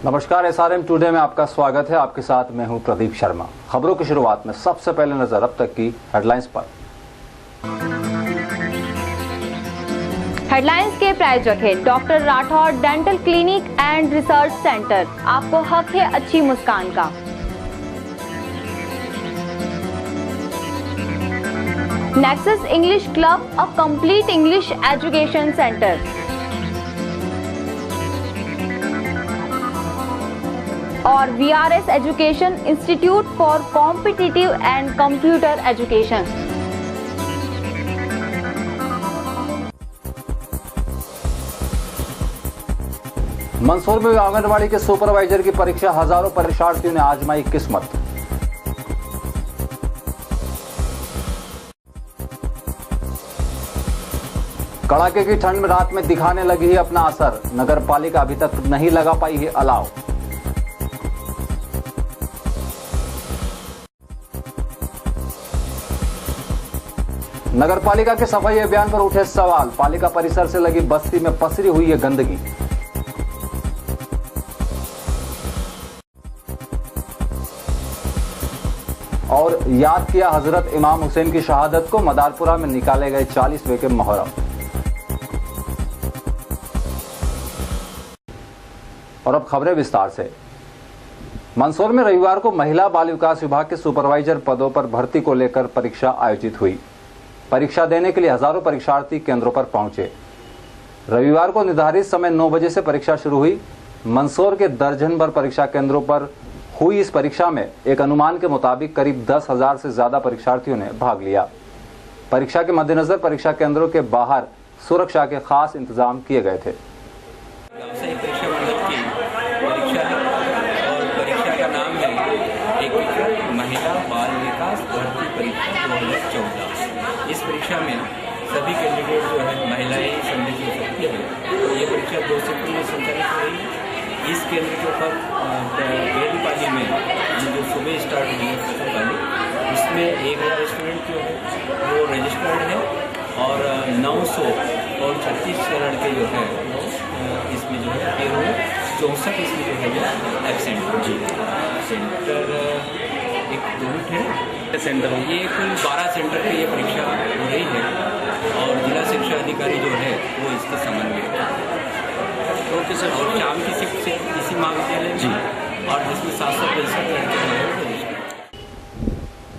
नमस्कार, SRM today में आपका स्वागत है। आपके साथ मैं हूं प्रदीप शर्मा। खबरों की शुरुआत में सबसे पहले नजर अब तक की हेडलाइंस पर। हेडलाइंस के प्रायोजक है doctor Rathore dental clinic and research centre. आपको हक है अच्छी मुस्कान का। Nexus English club, a complete English education centre. और VRS education institute for competitive and computer education. Mandsaur में आंगनबाड़ी के सुपरवाइजर की परीक्षा, हजारों परीक्षार्थियों ने आजमाई किस्मत। कड़ाके की ठंड में रात में दिखाने लगी है अपना असर। नगर पालिका अभी तक नहीं लगा पाई है अलाव। नगर पालिका के सफाई अभियान पर उठे सवाल। पालिका परिसर से लगी बस्ती में पसरी हुई है गंदगी। और याद किया हजरत इमाम हुसैन की शहादत को। मदारपुरा में निकाले गए 40वें के मुहर्रम। और अब खबरें विस्तार से। मंदसौर में रविवार को महिला बाल विकास विभाग के सुपरवाइजर पदों पर भर्ती को लेकर परीक्षा आयोजित हुई। परीक्षा देने के लिए हजारों परीक्षार्थी केंद्रों पर पहुंचे। रविवार को निर्धारित समय 9 बजे से परीक्षा शुरू हुई। मंदसौर के दर्जन भर परीक्षा केंद्रों पर हुई इस परीक्षा में एक अनुमान के मुताबिक करीब 10,000 से ज्यादा परीक्षार्थियों ने भाग लिया। परीक्षा के मद्देनजर परीक्षा केंद्रों के बाहर सुरक्षा के खास इंतजाम किए गए थे। महिला बाल विकास भर्ती परीक्षा 2014। इस परीक्षा में सभी कैंडिडेट जो है महिलाएं सम्मिलित हो सकती है। ये परीक्षा 2 शिफ्ट में संचालित हो रही है। इस केंद्र के ऊपर पहली पाली में जो सुबह स्टार्ट हुई है प्रथम पाली, उसमें 1000 स्टूडेंट जो है वो रजिस्टर्ड है और 936 लड़के जो है वो इसमें जो है पेड़ हुए। 64 इसमें जो है वो एबसेंट जी सेंटर एक 2 है सेंटर। ये कुल 12 सेंटर पे ये परीक्षा हो रही है और जिला शिक्षा अधिकारी जो है वो इसके समन्वय तो किसी और शाम की शिफ्ट से इसी महाविद्यालय जी और जिसमें 765 लड़के हैं।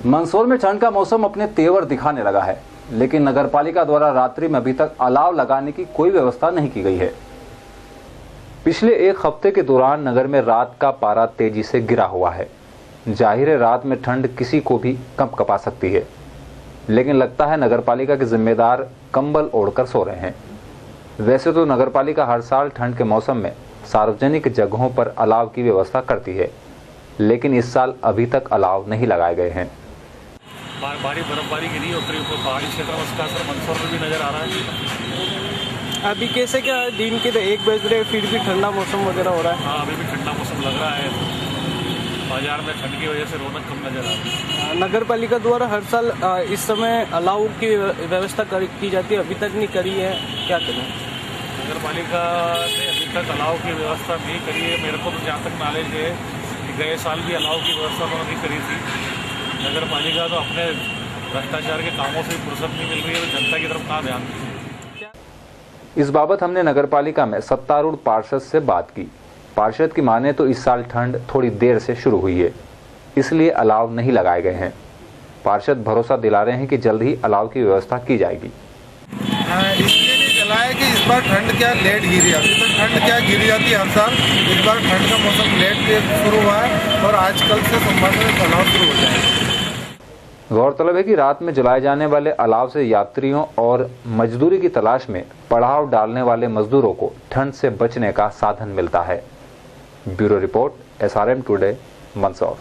मंदसौर में ठंड का मौसम अपने तेवर दिखाने लगा है, लेकिन नगर पालिका द्वारा रात्रि में अभी तक अलाव लगाने की कोई व्यवस्था नहीं की गई है। पिछले एक हफ्ते के दौरान नगर में रात का पारा तेजी से गिरा हुआ है। जाहिर है रात में ठंड किसी को भी कंपकपा सकती है, लेकिन लगता है नगरपालिका के जिम्मेदार कंबल ओढ़कर सो रहे हैं। वैसे तो नगरपालिका हर साल ठंड के मौसम में सार्वजनिक जगहों पर अलाव की व्यवस्था करती है, लेकिन इस साल अभी तक अलाव नहीं लगाए गए हैं। भारी बर्फबारी गिरी और पहाड़ी क्षेत्र में उसका असर मंदसौर में भी नजर आ रहा है। अभी कैसे क्या है, दिन के 1 बज रहे फिर भी ठंडा मौसम वगैरह हो रहा है। हाँ, अभी भी ठंडा मौसम लग रहा है। बाजार में ठंड की वजह से रौनक कम नजर आ रही है। नगर पालिका द्वारा हर साल इस समय अलाव की व्यवस्था की जाती है, अभी तक नहीं करी है, क्या करें? नगर पालिका ने अभी तक अलाव की व्यवस्था नहीं करी है। मेरे को तो जहाँ तक नॉलेज है कि गए साल भी अलाव की व्यवस्था तो नहीं करी थी। नगर पालिका तो अपने भ्रष्टाचार के कामों से फुर्सत नहीं मिल रही है, तो जनता की तरफ कहाँ ध्यान दीजिए। इस बाबत हमने नगर पालिका में सत्तारूढ़ पार्षद से बात की। पार्षद की माने तो इस साल ठंड थोड़ी देर से शुरू हुई है, इसलिए अलाव नहीं लगाए गए हैं। पार्षद भरोसा दिला रहे हैं कि जल्द ही अलाव की व्यवस्था की जाएगी। इसलिए नहीं जलाया कि इस बार ठंड क्या लेट गिरी। अभी तक ठंड क्या गिरी जाती है हर साल, इस बार ठंड का मौसम लेट शुरू हुआ है और आजकल से सोमवार में अलाव शुरू हो जाएगा। गौरतलब है कि रात में जलाए जाने वाले अलाव से यात्रियों और मजदूरी की तलाश में पड़ाव डालने वाले मजदूरों को ठंड से बचने का साधन मिलता है। Bureau report, SRM today, Mandsaur.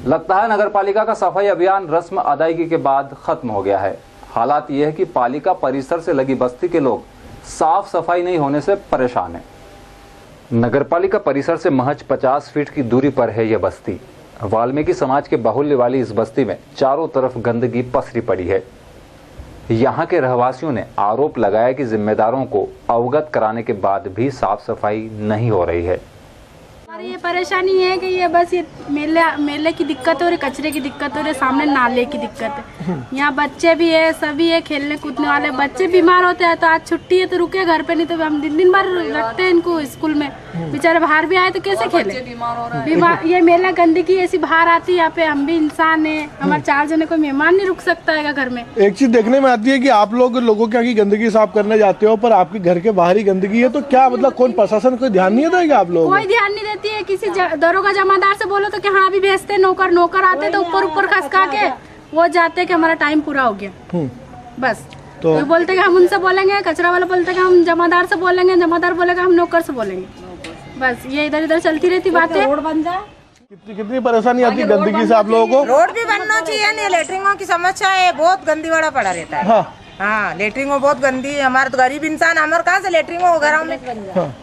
लगता है नगरपालिका का सफाई अभियान रस्म अदायगी के बाद खत्म हो गया है। हालात यह है कि पालिका परिसर से लगी बस्ती के लोग साफ सफाई नहीं होने से परेशान हैं। नगरपालिका परिसर से महज 50 फीट की दूरी पर है यह बस्ती। वाल्मीकि समाज के बाहुल्य वाली इस बस्ती में चारों तरफ गंदगी पसरी पड़ी है। यहाँ के रहवासियों ने आरोप लगाया कि जिम्मेदारों को अवगत कराने के बाद भी साफ सफाई नहीं हो रही है। ये परेशानी है कि ये बस ये मेले की दिक्कत हो रही, कचरे की दिक्कत हो रही, सामने नाले की दिक्कत है। यहाँ बच्चे भी है, सभी है, खेलने कूदने वाले। बच्चे बीमार होते हैं तो आज छुट्टी है तो रुके घर पे, नहीं तो हम दिन भर रखते हैं इनको स्कूल में। बेचारे बाहर भी आए तो कैसे खेले, बीमार। ये मेला गंदगी ऐसी बाहर आती है, यहाँ पे हम भी इंसान है, हमारे 4 जने कोई मेहमान नहीं रुक सकता है घर में। एक चीज देखने में आती है कि आप लोगों के यहाँ की गंदगी साफ करने जाते हो, पर आपके घर के बाहर ही गंदगी है, तो क्या मतलब कौन प्रशासन कोई ध्यान नहीं देता आप लोग? कोई ध्यान नहीं देती है। किसी दरोगा जमादार से बोलो तो कि हाँ अभी भेजते, नौकर आते तो ऊपर खसका के वो जाते कि हमारा टाइम पूरा हो गया, बस। तो बोलते कि हम उनसे बोलेंगे, कचरा वाला बोलते कि हम जमादार से बोलेंगे, जमादार बोलेगा हम नौकर से बोलेंगे, बस ये इधर उधर चलती रहती बातें। रोड बन जाए। कितनी परेशानी आती है गंदगी से आप लोगों को? रोड भी बनना चाहिए, नहीं लेटरिंगों की समस्या है, बहुत गंदी वाला पड़ा रहता है। हाँ लेटरिंग बहुत गंदी है, हमारे तो गरीब इंसान, हमारे कहाँ से लेटरिंग हो घरों में।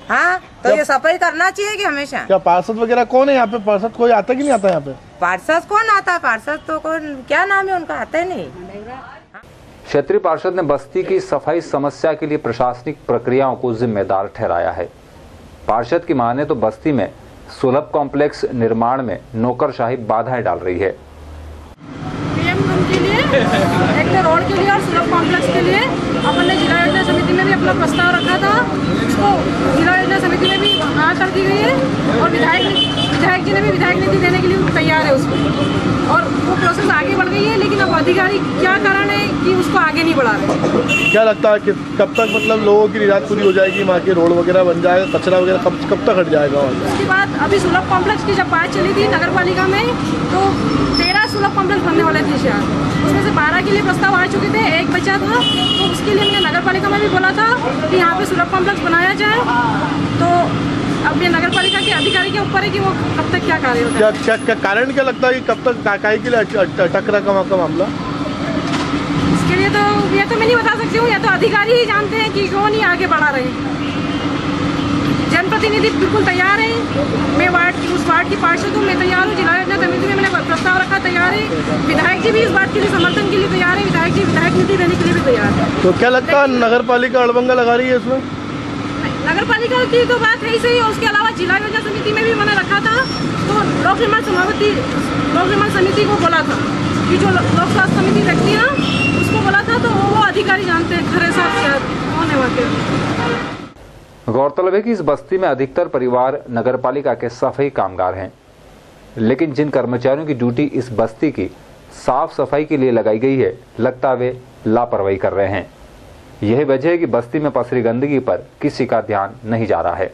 हाँ तो ये सफाई करना चाहिए कि हमेशा। क्या पार्षद वगैरह कौन है यहाँ पे? पार्षद कोई आता कि नहीं आता यहाँ पे? पार्षद कौन आता है? पार्षद तो कौन, क्या नाम है उनका, आता है नहीं। क्षेत्रीय पार्षद ने बस्ती की सफाई समस्या के लिए प्रशासनिक प्रक्रियाओं को जिम्मेदार ठहराया है। पार्षद की माने तो बस्ती में सुलभ कॉम्प्लेक्स निर्माण में नौकरशाही बाधाएं डाल रही है। एक तो रोड के लिए और सुलभ कॉम्प्लेक्स के लिए अपन ने जिला योजना समिति में भी अपना प्रस्ताव रखा था, उसको जिला योजना समिति में भी हाँ कर दी गई है और विधायक जी ने भी विधायक निधि देने के लिए तैयार है उसको, और वो प्रोसेस आगे बढ़ गई है। लेकिन अब अधिकारी क्या कारण है कि उसको आगे नहीं बढ़ा रहे। क्या लगता है कि कब तक मतलब लोगों की निजात पूरी हो जाएगी, वहाँ के रोड वगैरह बन जाएगा, कचरा वगैरह कब तक हट जाएगा? उसके बाद अभी सुलभ कॉम्प्लेक्स की जब बात चली थी नगर पालिका में, तो 13 सुलभ कॉम्प्लेक्स बनने वाले थे शायद, उसमें से 12 के लिए प्रस्ताव आ चुके थे, एक बचा था। तो उसके लिए हमने नगर पालिका में भी बोला था कि यहाँ पे सुलभ कॉम्प्लेक्स बनाया जाए। तो अब ये नगर पालिका के अधिकारी के ऊपर है कि वो कब तक क्या कार्य होता है। क्या कारण क्या लगता है कि कब तक काहे के लिए अटक रहा का मामला? इसके लिए तो ये तो मैं नहीं बता सकती हूँ, या तो अधिकारी ही जानते हैं कि क्यों नहीं आगे बढ़ा रहे हैं। जनप्रतिनिधि बिल्कुल तैयार है, मैं उस वार्ड की पार्षद हूँ, मैं तैयार हूँ। जिला योजना समिति में मैंने प्रस्ताव रखा, तैयार है। विधायक जी भी इस बात के लिए समर्थन के लिए तैयार है, विधायक जी विधायक निधि देने के लिए भी तैयार है। तो क्या लगता है नगर पालिका अड़बंगा लगा रही है इसमें? नगर पालिका की तो बात है ही सही, और उसके अलावा जिला योजना समिति में भी मैंने रखा था। तो लोक निर्माण समिति को बोला था कि जो लोक स्वास्थ्य समिति रखती है ना, उसको बोला था, तो वो अधिकारी जानते हैं खरे साहब क्या कौन है वहाँ। गौरतलब है कि इस बस्ती में अधिकतर परिवार नगरपालिका के सफाई कामगार हैं, लेकिन जिन कर्मचारियों की ड्यूटी इस बस्ती की साफ सफाई के लिए लगाई गई है, लगता वे लापरवाही कर रहे हैं। यही वजह है कि बस्ती में पसरी गंदगी पर किसी का ध्यान नहीं जा रहा है।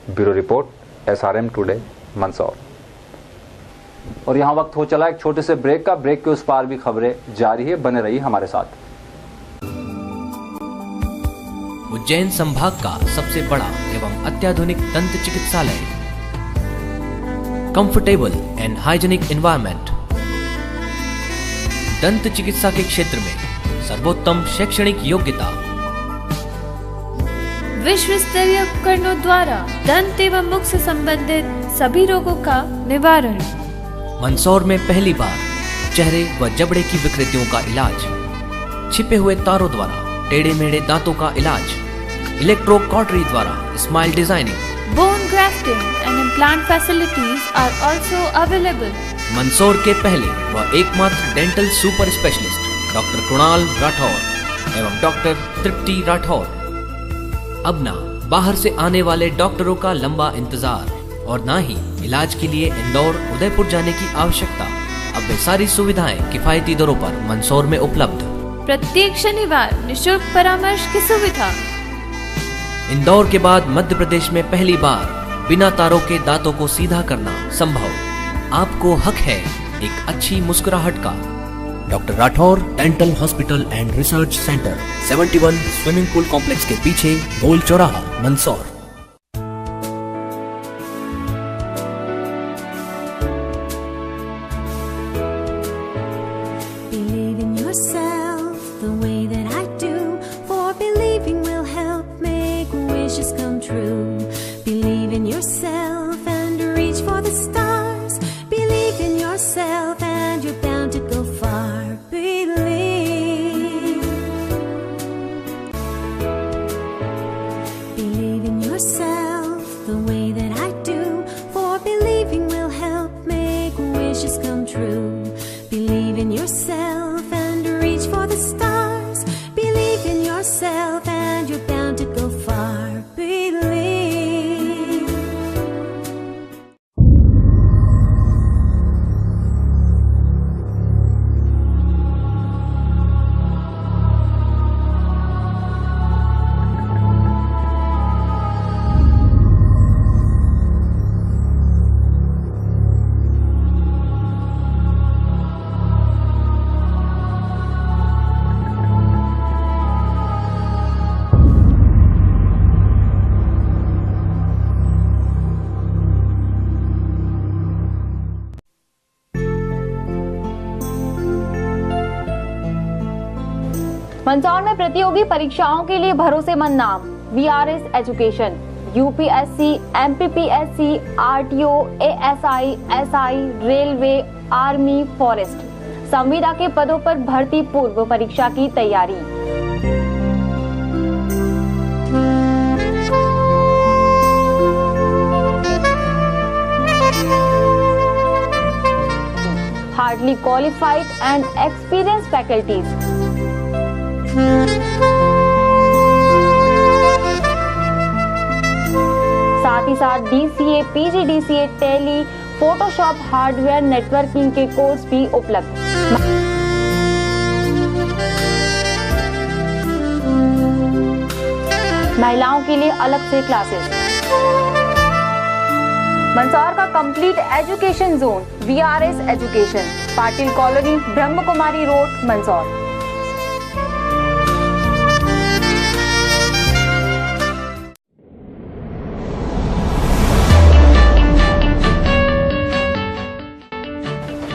Bureau report, SRM today, Mandsaur. और यहाँ वक्त हो चला एक छोटे से ब्रेक का। ब्रेक के उस पार भी खबरें जारी है, बने रहिए हमारे साथ। उज्जैन संभाग का सबसे बड़ा एवं अत्याधुनिक दंत चिकित्सालय, कंफर्टेबल एंड हाइजीनिक एनवायरनमेंट। दंत चिकित्सा के क्षेत्र में सर्वोत्तम शैक्षणिक योग्यता, विश्व स्तरीय उपकरणों द्वारा दंत एवं मुख से संबंधित सभी रोगों का निवारण। मंदसौर में पहली बार चेहरे व जबड़े की विकृतियों का इलाज, छिपे हुए तारों द्वारा टेढ़े मेढ़े दांतों का इलाज, इलेक्ट्रो कॉटरी द्वारा smile designing, bone grafting and implant facilities are also available. Mandsaur के पहले व एकमात्र dental super specialist doctor Kunal Rathore एवं डॉक्टर तृप्ति राठौर। अब ना बाहर से आने वाले डॉक्टरों का लंबा इंतजार और ना ही इलाज के लिए इंदौर उदयपुर जाने की आवश्यकता। अब वे सारी सुविधाएं किफायती दरों पर मंदसौर में उपलब्ध। प्रत्येक शनिवार निशुल्क परामर्श की सुविधा। इंदौर के बाद मध्य प्रदेश में पहली बार बिना तारों के दांतों को सीधा करना संभव। आपको हक है एक अच्छी मुस्कुराहट का। Doctor Rathore dental hospital and research centre, 71 swimming pool complex के पीछे, गोल चौराहा, Mandsaur. yourself and reach for the stars. Believe in yourself and you're bound to go far. Believe. Mandsaur में प्रतियोगी परीक्षाओं के लिए भरोसेमंद नाम VRS education. UPSC, MPPSC, RTO, ASI, SI, railway, army, forest, संविदा के पदों पर भर्ती पूर्व परीक्षा की तैयारी। Hardly qualified and experienced faculties. साथ ही साथ DCA, PGDCA, Tally, Photoshop, hardware, networking के कोर्स भी उपलब्ध। महिलाओं के लिए अलग से क्लासेस। मंदसौर का complete education zone VRS education, Patil colony, Brahma Kumari road, Mandsaur.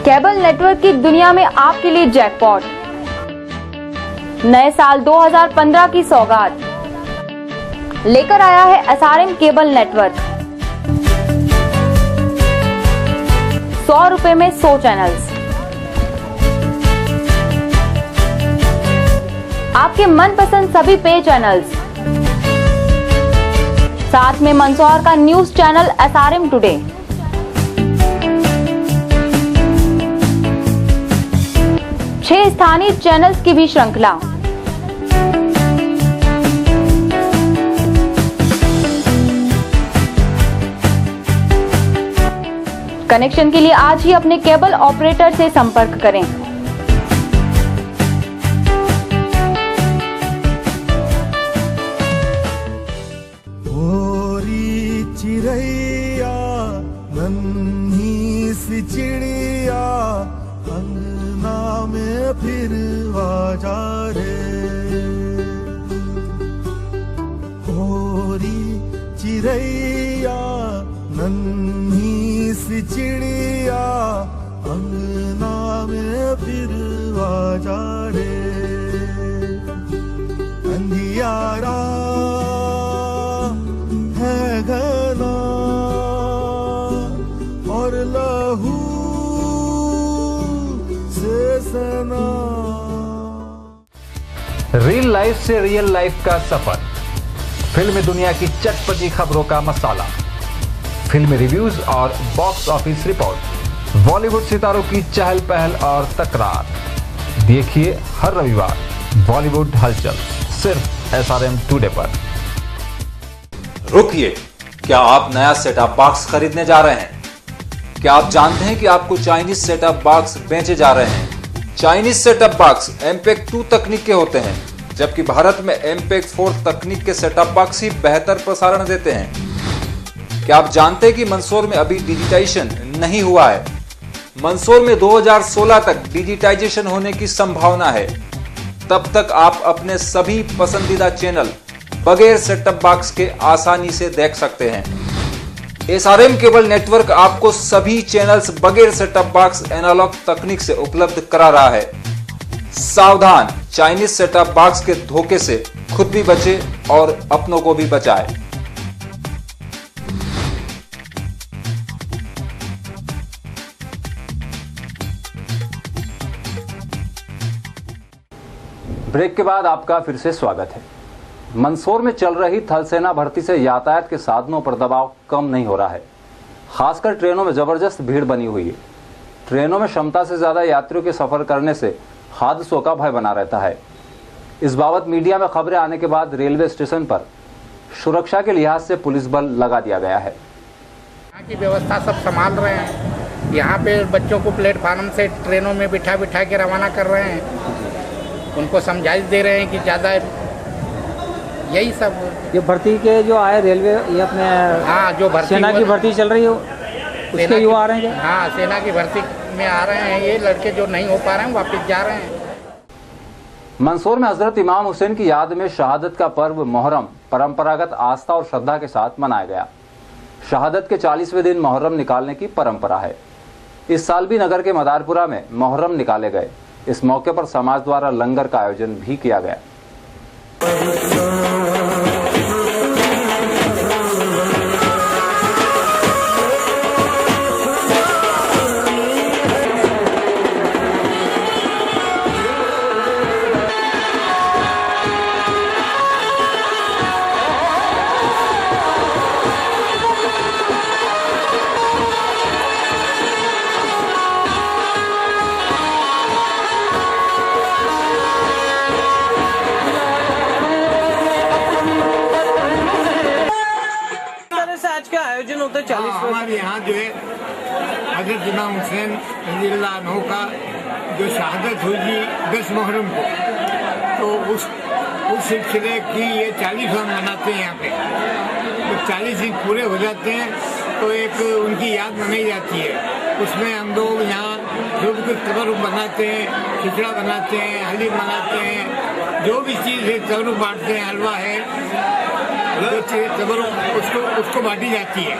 Cable network की दुनिया में आपके लिए जैकपॉट। नए साल 2015 की सौगात लेकर आया है SRM केबल नेटवर्क। 100 रुपए में 100 चैनल्स, आपके मनपसंद सभी पे चैनल्स, साथ में मंदसौर का न्यूज चैनल SRM टुडे। छह स्थानीय चैनल्स की भी श्रृंखला। कनेक्शन के लिए आज ही अपने केबल ऑपरेटर से संपर्क करें। ओरी चिड़ैया नन्ही सी चिड़िया अंगना में फिर आजा रे। ओरी चिड़ैया नन्ही सी चिड़िया अंगना में फिर आजा रे। अंधियारा है घना और लहू से सना। रियल लाइफ से रियल लाइफ का सफर, फिल्म दुनिया की चटपटी खबरों का मसाला, फिल्मी रिव्यूज और बॉक्स ऑफिस रिपोर्ट, बॉलीवुड सितारों की चहल पहल और तकरार। देखिए हर रविवार बॉलीवुड हलचल सिर्फ SRM टुडे पर। रुकिए, क्या आप नया सेटअप बॉक्स खरीदने जा रहे हैं? क्या आप जानते हैं कि आपको चाइनीज सेटअप बॉक्स बेचे जा रहे हैं? चाइनीज सेटअप बॉक्स MPEG 2 तकनीक के होते हैं, जबकि भारत में MPEG 4 तकनीक के सेटअप बॉक्स ही बेहतर प्रसारण देते हैं। क्या आप जानते हैं कि मंदसौर में अभी डिजिटाइजेशन नहीं हुआ है? मंदसौर में 2016 तक डिजिटाइजेशन होने की संभावना है। तब तक आप अपने सभी पसंदीदा चैनल बगैर सेटअप बॉक्स के आसानी से देख सकते हैं। SRM केबल नेटवर्क आपको सभी चैनल्स बगैर सेटअप बॉक्स एनालॉग तकनीक से उपलब्ध करा रहा है। सावधान, चाइनीज सेटअप बॉक्स के धोखे से खुद भी बचे और अपनों को भी बचाए। ब्रेक के बाद आपका फिर से स्वागत है। मंदसौर में चल रही थल सेना भर्ती से यातायात के साधनों पर दबाव कम नहीं हो रहा है। खासकर ट्रेनों में जबरदस्त भीड़ बनी हुई है। ट्रेनों में क्षमता से ज्यादा यात्रियों के सफर करने से हादसों का भय बना रहता है। इस बाबत मीडिया में खबरें आने के बाद रेलवे स्टेशन पर सुरक्षा के लिहाज से पुलिस बल लगा दिया गया है। यहाँ की व्यवस्था सब संभाल रहे हैं। यहाँ पे बच्चों को प्लेटफार्म से ट्रेनों में बिठा बिठा के रवाना कर रहे हैं, उनको समझाइश दे रहे हैं कि ज़्यादा यही सब। ये भर्ती के जो आए रेलवे, ये अपने हाँ जो भर्ती सेना की भर्ती चल रही हो उसके युवा आ रहे हैं। हाँ सेना की भर्ती में आ रहे हैं ये लड़के, जो नहीं हो पा रहे हैं वापस जा रहे हैं। मंदसौर में हजरत इमाम हुसैन की याद में शहादत का पर्व मोहर्रम परंपरागत आस्था और श्रद्धा के साथ मनाया गया। शहादत के 40वें दिन मोहर्रम निकालने की परंपरा है। इस साल भी नगर के मदारपुरा में मोहर्रम निकाले गए। इस मौके पर समाज द्वारा लंगर का आयोजन भी किया गया। हमारे यहाँ जो है हजरत इमाम हुसैन रज़ियल्लाहु अन्हु का जो शहादत हुई थी 10 मुहर्रम को, तो उस सिलसिले की ये 40वां मनाते हैं। यहाँ पे जब 40 दिन पूरे हो जाते हैं तो एक उनकी याद मनाई जाती है। उसमें हम लोग यहाँ जो भी कुछ तबरुक बनाते हैं, खिचड़ा बनाते हैं, हलीम बनाते हैं, जो भी चीज़ है तबरुक बांटते हैं, हलवा है, उसको बांटी जाती है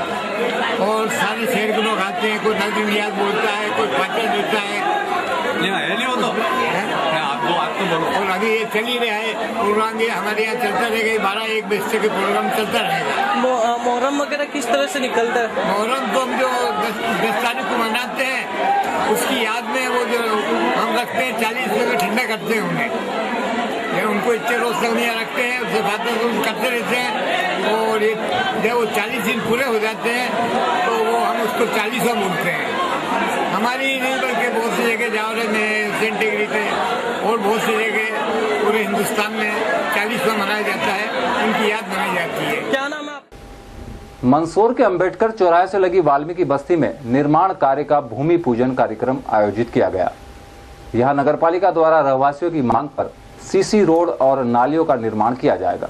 और सारे शहर के लोग आते हैं। कोई नजर नियाज बोलता है, कोई फातिहा देता है। और अभी ये चल ही रहा है प्रोग्राम, ये हमारे यहाँ चलता रहेगा। 12-1 बजे तक प्रोग्राम चलता रहेगा। मोहर्रम वगैरह किस तरह से निकलता है? मोहर्रम तो हम जो 10 तारीख को मनाते हैं उसकी याद में वो जो हम रखते हैं 40 रुपये ठंडा करते हैं उन्हें। ये उनको इतने रोज तक रखते हैं, उससे बातें करते रहते हैं और ये जब वो 40 दिन पूरे हो जाते हैं तो वो हम उसको 40वां बोलते हैं। हमारी नहीं बल्कि बहुत सी जगह जावरे में, सेंट टेकरी पे और बहुत सी जगह पूरे हिंदुस्तान में 40वां मनाया जाता है, उनकी याद मनाई जाती है। क्या नाम है? मंदसौर के अंबेडकर चौराहे से लगी वाल्मीकि बस्ती में निर्माण कार्य का भूमि पूजन कार्यक्रम आयोजित किया गया। यहाँ नगरपालिका द्वारा रहवासियों की मांग पर सीसी रोड और नालियों का निर्माण किया जाएगा।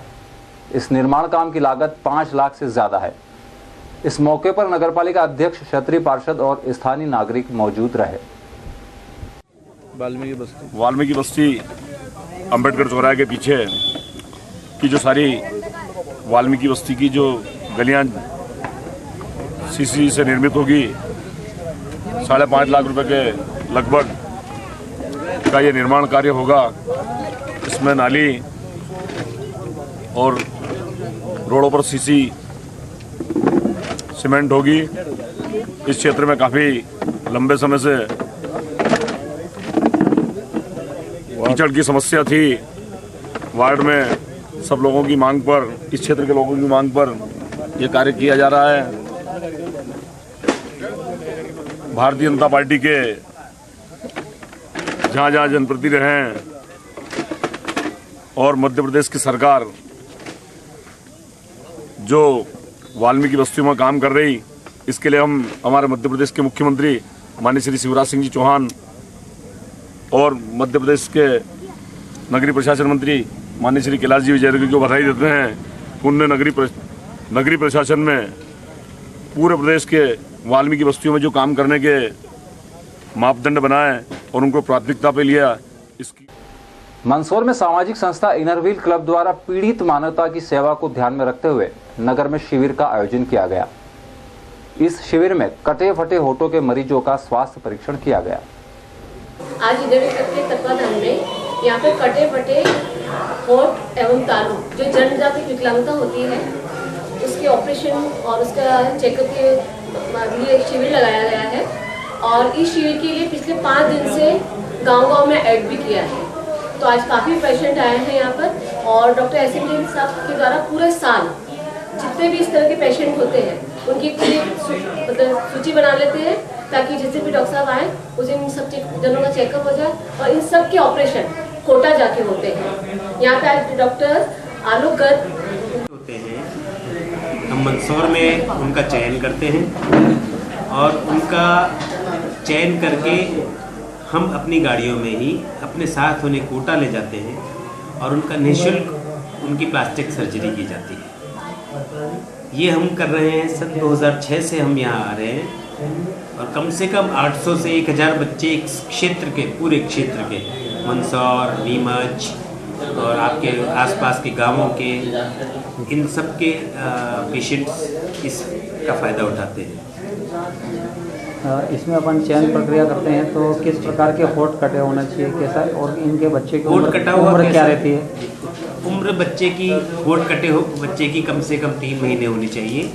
इस निर्माण काम की लागत 5 लाख से ज्यादा है। इस मौके पर नगरपालिका अध्यक्ष, क्षत्रिय पार्षद और स्थानीय नागरिक मौजूद रहे। वाल्मीकि बस्ती अंबेडकर चौराहे के पीछे की जो सारी वाल्मीकि बस्ती की जो गलियां सीसी से निर्मित होगी, 5.5 लाख रुपए के लगभग का ये निर्माण कार्य होगा। इसमें नाली और रोडों पर सीसी सीमेंट होगी। इस क्षेत्र में काफ़ी लंबे समय से कीचड़ की समस्या थी। वार्ड में सब लोगों की मांग पर, इस क्षेत्र के लोगों की मांग पर यह कार्य किया जा रहा है। भारतीय जनता पार्टी के जहाँ जनप्रतिनिधि हैं और मध्य प्रदेश की सरकार जो वाल्मीकि बस्तियों में काम कर रही, इसके लिए हम हमारे मध्य प्रदेश के मुख्यमंत्री माननीय श्री शिवराज सिंह जी चौहान और मध्य प्रदेश के नगरीय प्रशासन मंत्री माननीय श्री कैलाश जी विजयवर्गीय को बधाई देते हैं। उनने नगरीय प्रशासन में पूरे प्रदेश के वाल्मीकि बस्तियों में जो काम करने के मापदंड बनाए और उनको प्राथमिकता पे लिया। इसकी मंदसौर में सामाजिक संस्था इनरव्हील क्लब द्वारा पीड़ित मानवता की सेवा को ध्यान में रखते हुए नगर में शिविर का आयोजन किया गया। इस शिविर में कटे फटे होठों के मरीजों का स्वास्थ्य परीक्षण किया गया। आज इनरव्हील क्लब के तत्वाधान में यहाँ पे कटे फटे होठ एवं तालू जो जन्मजात विकलांगता होती है उसके ऑपरेशन और उसका चेकअप के लिए एक शिविर लगाया गया है। और इस शिविर के लिए पिछले 5 दिन से गांव-गांव में ऐड भी किया है। तो आज काफ़ी पेशेंट आए हैं यहाँ पर और डॉक्टर एसएम साहब के द्वारा पूरे साल जितने भी इस तरह के पेशेंट होते हैं उनकी मतलब सूची बना लेते हैं ताकि जिस दिन भी डॉक्टर साहब आए उस दिन सब जनों का चेकअप हो जाए और इन सब के ऑपरेशन कोटा जाके होते हैं। यहाँ पे आज डॉक्टर आलोक गर्ग होते हैं। हम मंदसौर में उनका चयन करते हैं और उनका चयन करके हम अपनी गाड़ियों में ही अपने साथ उन्हें कोटा ले जाते हैं और उनका निःशुल्क उनकी प्लास्टिक सर्जरी की जाती है। ये हम कर रहे हैं सन 2006 से हम यहाँ आ रहे हैं और कम से कम 800 से 1000 बच्चे इस क्षेत्र के, पूरे क्षेत्र के, मंदसौर, नीमच और आपके आसपास के गांवों के, इन सब के पेशेंट्स इसका फ़ायदा उठाते हैं। इसमें अपन चयन प्रक्रिया करते हैं तो किस प्रकार के होठ कटे होना चाहिए, कैसा, और इनके बच्चे की होठ कटा हुआ उम्र क्या रहती है? उम्र बच्चे की, होठ कटे हो बच्चे की कम से कम 3 महीने होनी चाहिए,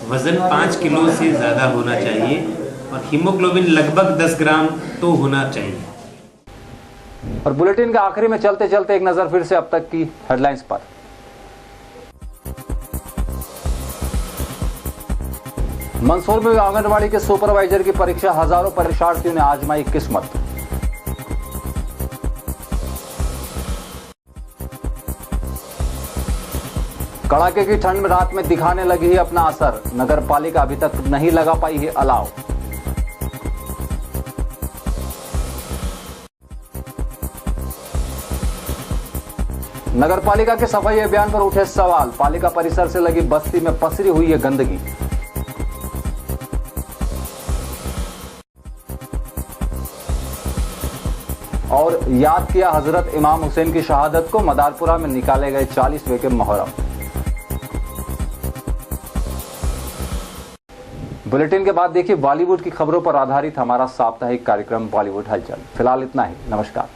वज़न 5 किलो से ज़्यादा होना चाहिए और हीमोग्लोबिन लगभग 10 ग्राम तो होना चाहिए। और बुलेटिन के आखिरी में चलते चलते एक नजर फिर से अब तक की हेडलाइंस पर। मंदसौर में आंगनबाड़ी के सुपरवाइजर की परीक्षा, हजारों परीक्षार्थियों ने आजमाई किस्मत। कड़ाके की ठंड में रात में दिखाने लगी है अपना असर, नगर पालिका अभी तक नहीं लगा पाई है अलाव। नगर पालिका के सफाई अभियान पर उठे सवाल, पालिका परिसर से लगी बस्ती में पसरी हुई है गंदगी। और याद किया हजरत इमाम हुसैन की शहादत को, मदारपुरा में निकाले गए 40वें के मुहर्रम। बुलेटिन के बाद देखिए बॉलीवुड की खबरों पर आधारित हमारा साप्ताहिक कार्यक्रम बॉलीवुड हलचल। फिलहाल इतना ही, नमस्कार।